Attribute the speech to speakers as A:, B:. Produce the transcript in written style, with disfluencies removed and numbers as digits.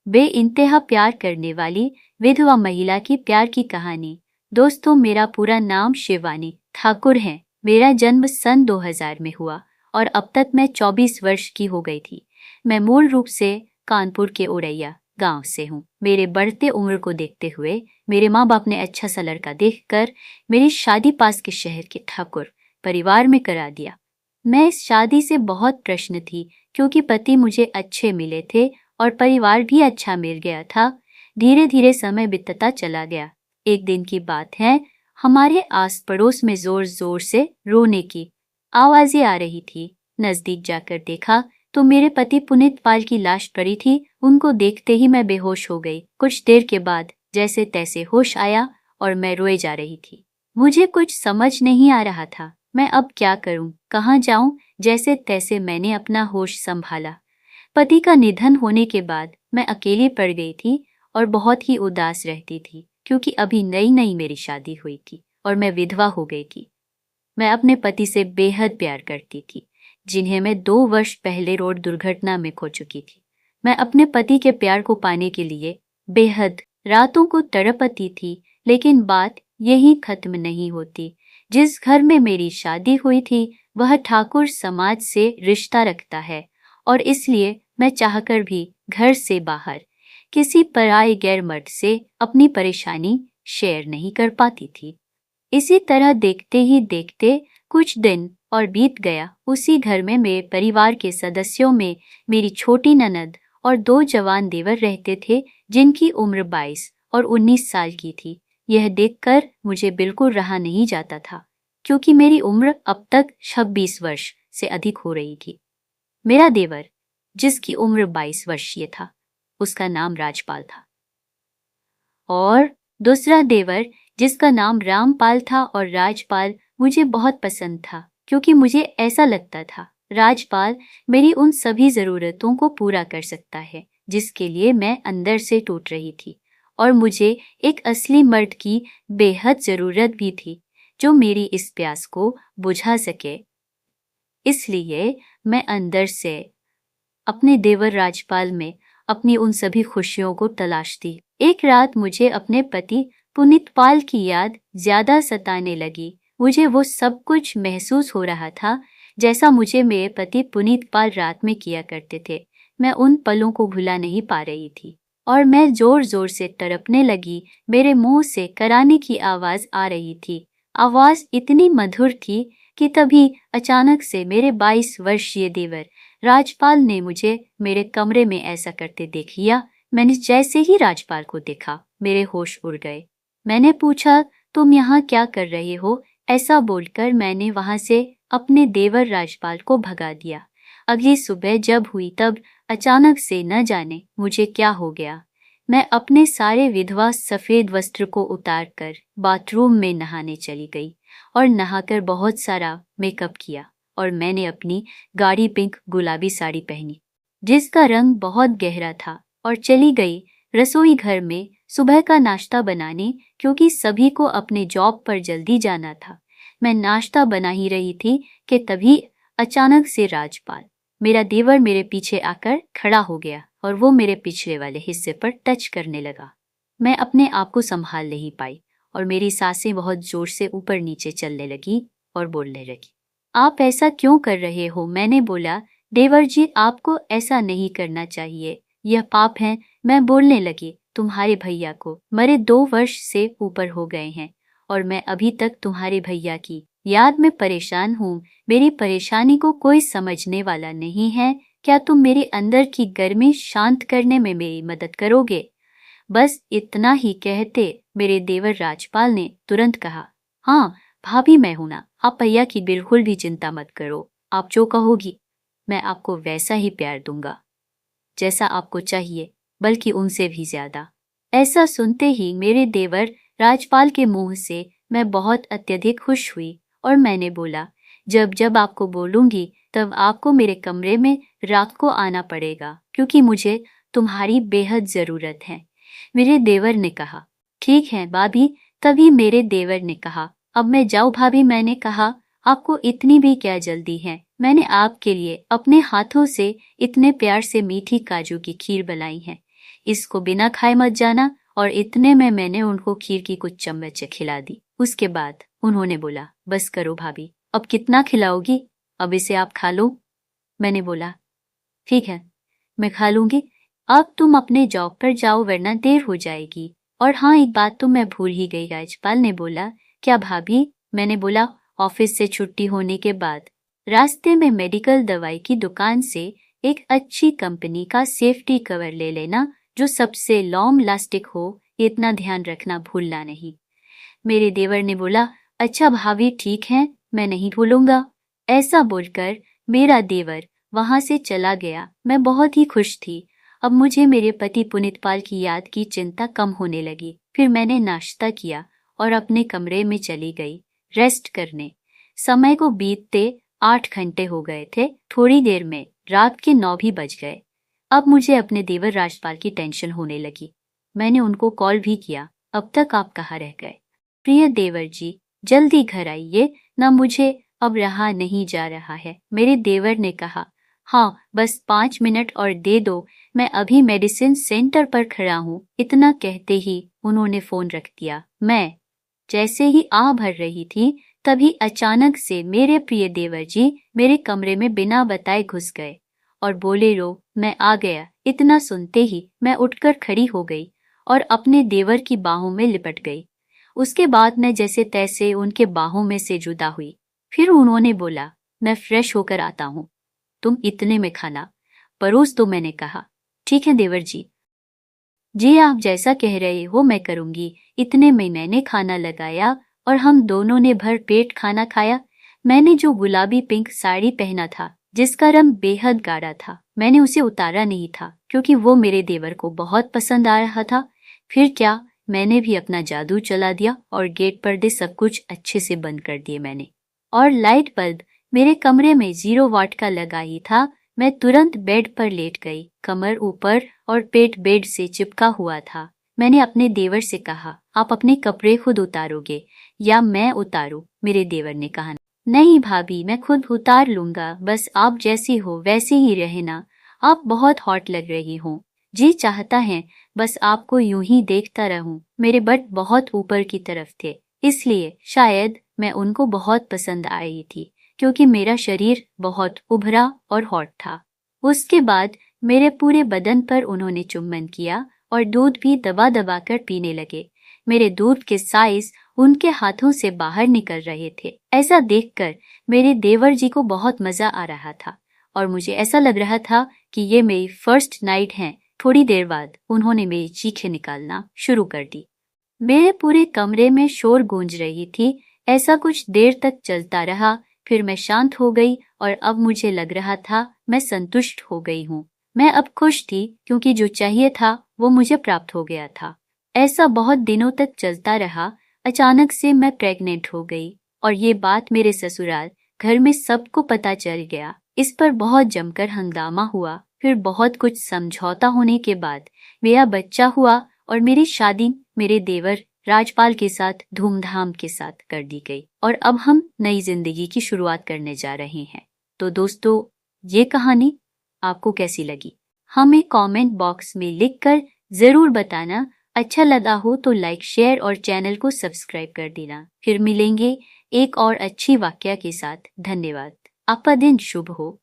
A: बेइंतहा प्यार करने वाली विधवा महिला की प्यार की कहानी। दोस्तों, मेरा पूरा नाम शिवानी ठाकुर है। मेरा जन्म सन 2000 में हुआ और अब तक मैं 24 वर्ष की हो गई थी। मैं मूल रूप से कानपुर के ओरैया गांव से हूँ। मेरे बढ़ते उम्र को देखते हुए मेरे माँ बाप ने अच्छा सा लड़का देखकर मेरी शादी पास के शहर के ठाकुर परिवार में करा दिया। मैं इस शादी से बहुत प्रसन्न थी क्योंकि पति मुझे अच्छे मिले थे और परिवार भी अच्छा मिल गया था। धीरे धीरे समय बीतता चला गया। एक दिन की बात है, हमारे आस पड़ोस में जोर जोर से रोने की आवाजें आ रही थी। नजदीक जाकर देखा तो मेरे पति पुनीत पाल की लाश पड़ी थी। उनको देखते ही मैं बेहोश हो गई। कुछ देर के बाद जैसे तैसे होश आया और मैं रोए जा रही थी। मुझे कुछ समझ नहीं आ रहा था, मैं अब क्या करूं, कहाँ जाऊं। जैसे तैसे मैंने अपना होश संभाला। पति का निधन होने के बाद मैं अकेली पड़ गई थी और बहुत ही उदास रहती थी क्योंकि अभी नई नई मेरी शादी हुई थी और मैं विधवा हो गई थी। मैं अपने पति से बेहद प्यार करती थी, जिन्हें मैं 2 वर्ष पहले रोड दुर्घटना में खो चुकी थी। मैं अपने पति के प्यार को पाने के लिए बेहद रातों को तड़पती थी, लेकिन बात यही खत्म नहीं होती। जिस घर में मेरी शादी हुई थी वह ठाकुर समाज से रिश्ता रखता है और इसलिए मैं चाहकर भी घर से बाहर किसी पराये गैर मर्द से अपनी परेशानी शेयर नहीं कर पाती थी। इसी तरह देखते ही देखते कुछ दिन और बीत गया। उसी घर में मेरे परिवार के सदस्यों में मेरी छोटी ननद और 2 जवान देवर रहते थे, जिनकी उम्र 22 और 19 साल की थी। यह देखकर मुझे बिल्कुल रहा नहीं जाता था क्योंकि मेरी उम्र अब तक 26 वर्ष से अधिक हो रही थी। मेरा देवर, जिसकी उम्र 22 वर्षीय था, उसका नाम राजपाल था और दूसरा देवर जिसका नाम रामपाल था। और राजपाल मुझे बहुत पसंद था क्योंकि मुझे ऐसा लगता था राजपाल मेरी उन सभी ज़रूरतों को पूरा कर सकता है जिसके लिए मैं अंदर से टूट रही थी। और मुझे एक असली मर्द की बेहद ज़रूरत भी थी जो मेरी इस प्यास को बुझा सके। इसलिए मैं अंदर से अपने देवर राजपाल में अपनी उन सभी खुशियों को तलाशती। एक रात मुझे अपने पति पुनीत पाल की याद ज्यादा सताने लगी। मुझे वो सब कुछ महसूस हो रहा था जैसा मुझे मेरे पति पुनीत पाल रात में किया करते थे। मैं उन पलों को भुला नहीं पा रही थी और मैं जोर जोर से तड़पने लगी। मेरे मुंह से कराने की आवाज आ रही थी। आवाज इतनी मधुर थी कि तभी अचानक से मेरे 22 वर्षीय देवर राजपाल ने मुझे मेरे कमरे में ऐसा करते देख लिया। मैंने जैसे ही राजपाल को देखा मेरे होश उड़ गए। मैंने पूछा, तुम यहाँ क्या कर रहे हो? ऐसा बोलकर मैंने वहां से अपने देवर राजपाल को भगा दिया। अगली सुबह जब हुई तब अचानक से न जाने मुझे क्या हो गया। मैं अपने सारे विधवा सफेद वस्त्र को उतारकर बाथरूम में नहाने चली गई और नहाकर बहुत सारा मेकअप किया और मैंने अपनी गाढ़ी पिंक गुलाबी साड़ी पहनी जिसका रंग बहुत गहरा था और चली गई रसोई घर में सुबह का नाश्ता बनाने क्योंकि सभी को अपने जॉब पर जल्दी जाना था। मैं नाश्ता बना ही रही थी कि तभी अचानक से राजपाल, मेरा देवर, मेरे पीछे आकर खड़ा हो गया और वो मेरे पिछले वाले हिस्से पर टच करने लगा। मैं अपने आप को संभाल नहीं पाई और मेरी सांसें बहुत जोर से ऊपर नीचे चलने लगी और बोलने लगी, आप ऐसा क्यों कर रहे हो? मैंने बोला, देवर जी, आपको ऐसा नहीं करना चाहिए, यह पाप है। मैं बोलने लगी, तुम्हारे भैया को मरे 2 वर्ष से ऊपर हो गए हैं और मैं अभी तक तुम्हारे भैया की याद में परेशान हूँ। मेरी परेशानी को कोई समझने वाला नहीं है। क्या तुम मेरे अंदर की गर्मी शांत करने में मेरी मदद करोगे? बस इतना ही कहते मेरे देवर राजपाल ने तुरंत कहा, हाँ भाभी, मैं हूं ना, आप भैया की बिल्कुल भी चिंता मत करो। आप जो कहोगी मैं आपको वैसा ही प्यार दूंगा जैसा आपको चाहिए, बल्कि उनसे भी ज्यादा। ऐसा सुनते ही मेरे देवर राजपाल के मुंह से मैं बहुत अत्यधिक खुश हुई और मैंने बोला, जब जब आपको बोलूंगी तब आपको मेरे कमरे में रात को आना पड़ेगा क्योंकि मुझे तुम्हारी बेहद जरूरत है। मेरे देवर ने कहा, ठीक है भाभी। तभी मेरे देवर ने कहा, अब मैं जाऊं भाभी? मैंने कहा, आपको इतनी भी क्या जल्दी है? मैंने आपके लिए अपने हाथों से इतने प्यार से मीठी काजू की खीर बनाई है। इसको बिना खाए मत जाना। और इतने में मैंने उनको खीर की कुछ चम्मच खिला दी। उसके बाद उन्होंने बोला, बस करो भाभी, अब कितना खिलाओगी, अब इसे आप खा लो। मैंने बोला, ठीक है, मैं खा लूंगी, अब तुम अपने जॉब पर जाओ वरना देर हो जाएगी। और हाँ, एक बात तो मैं भूल ही गई। राजपाल ने बोला, क्या भाभी? मैंने बोला, ऑफिस से छुट्टी होने के बाद रास्ते में मेडिकल दवाई की दुकान से एक अच्छी कंपनी का सेफ्टी कवर ले लेना जो सबसे लॉन्ग लास्टिक हो, इतना ध्यान रखना भूलना नहीं। मेरे देवर ने बोला, अच्छा भाभी ठीक है, मैं नहीं भूलूंगा। ऐसा बोलकर मेरा देवर वहां से चला गया। मैं बहुत ही खुश थी। अब मुझे मेरे पति पुनीतपाल की याद की चिंता कम होने लगी। फिर मैंने नाश्ता किया और अपने कमरे में चली गई रेस्ट करने। समय को बीतते 8 घंटे हो गए थे। थोड़ी देर में रात के 9 भी बज गए। अब मुझे अपने देवर राजपाल की टेंशन होने लगी। मैंने उनको कॉल भी किया, अब तक आप कहाँ रह गए? प्रिय देवर जी, जल्दी घर आइए ना, मुझे अब रहा नहीं जा रहा है। मेरे देवर ने कहा, हाँ बस 5 मिनट और दे दो, मैं अभी मेडिसिन सेंटर पर खड़ा हूँ। इतना कहते ही उन्होंने फोन रख दिया। मैं जैसे ही आ भर रही थी तभी अचानक से मेरे प्रिय देवर जी मेरे कमरे में बिना बताए घुस गए और बोले, रो मैं आ गया। इतना सुनते ही मैं उठकर खड़ी हो गई और अपने देवर की बाहों में लिपट गई। उसके बाद मैं जैसे तैसे उनके बाहों में से जुदा हुई। फिर उन्होंने बोला, मैं फ्रेश होकर आता हूँ, तुम इतने में खाना परोस दो। मैंने कहा, ठीक है देवर जी, जी आप जैसा कह रहे हो मैं करूंगी। इतने में मैंने खाना लगाया और हम दोनों ने भर पेट खाना खाया। मैंने जो गुलाबी पिंक साड़ी पहना था जिसका रंग बेहद गाढ़ा था, मैंने उसे उतारा नहीं था क्योंकि वो मेरे देवर को बहुत पसंद आ रहा था। फिर क्या, मैंने भी अपना जादू चला दिया और गेट पर्दे सब कुछ अच्छे से बंद कर दिए मैंने। और लाइट बल्ब मेरे कमरे में 0 वाट का लगा ही था। मैं तुरंत बेड पर लेट गई, कमर ऊपर और पेट बेड से चिपका हुआ था। मैंने अपने देवर से कहा, आप अपने कपड़े खुद उतारोगे या मैं उतारूं? मेरे देवर ने कहा, नहीं भाभी, मैं खुद उतार लूंगा, बस आप जैसी हो वैसे ही रहना। आप बहुत हॉट लग रही हो। जी चाहता है बस आपको यूं ही देखता रहूं। मेरे बट बहुत ऊपर की तरफ थे, इसलिए शायद मैं उनको बहुत पसंद आई थी क्योंकि मेरा शरीर बहुत उभरा और हॉट था। उसके बाद मेरे पूरे बदन पर उन्होंने चुम्बन किया और दूध भी दबा दबा कर पीने लगे। मेरे दूध के साइज उनके हाथों से बाहर निकल रहे थे। ऐसा देखकर मेरे देवर जी को बहुत मजा आ रहा था और मुझे ऐसा लग रहा था कि ये मेरी फर्स्ट नाइट है। थोड़ी देर बाद उन्होंने मेरी चीखें निकालना शुरू कर दी। मेरे पूरे कमरे में शोर गूंज रही थी। ऐसा कुछ देर तक चलता रहा। फिर मैं शांत हो गई और अब मुझे लग रहा था मैं संतुष्ट हो गई हूँ। मैं अब खुश थी क्योंकि जो चाहिए था वो मुझे प्राप्त हो गया था। ऐसा बहुत दिनों तक चलता रहा। अचानक से मैं प्रेग्नेंट हो गई और ये बात मेरे ससुराल घर में सबको पता चल गया। इस पर बहुत जमकर हंगामा हुआ। फिर बहुत कुछ समझौता होने के बाद मेरा बच्चा हुआ और मेरी शादी मेरे देवर राजपाल के साथ धूमधाम के साथ कर दी गई और अब हम नई जिंदगी की शुरुआत करने जा रहे हैं। तो दोस्तों, ये कहानी आपको कैसी लगी हमें कमेंट बॉक्स में लिखकर जरूर बताना। अच्छा लगा हो तो लाइक, शेयर और चैनल को सब्सक्राइब कर देना। फिर मिलेंगे एक और अच्छी वाकया के साथ। धन्यवाद। आपका दिन शुभ हो।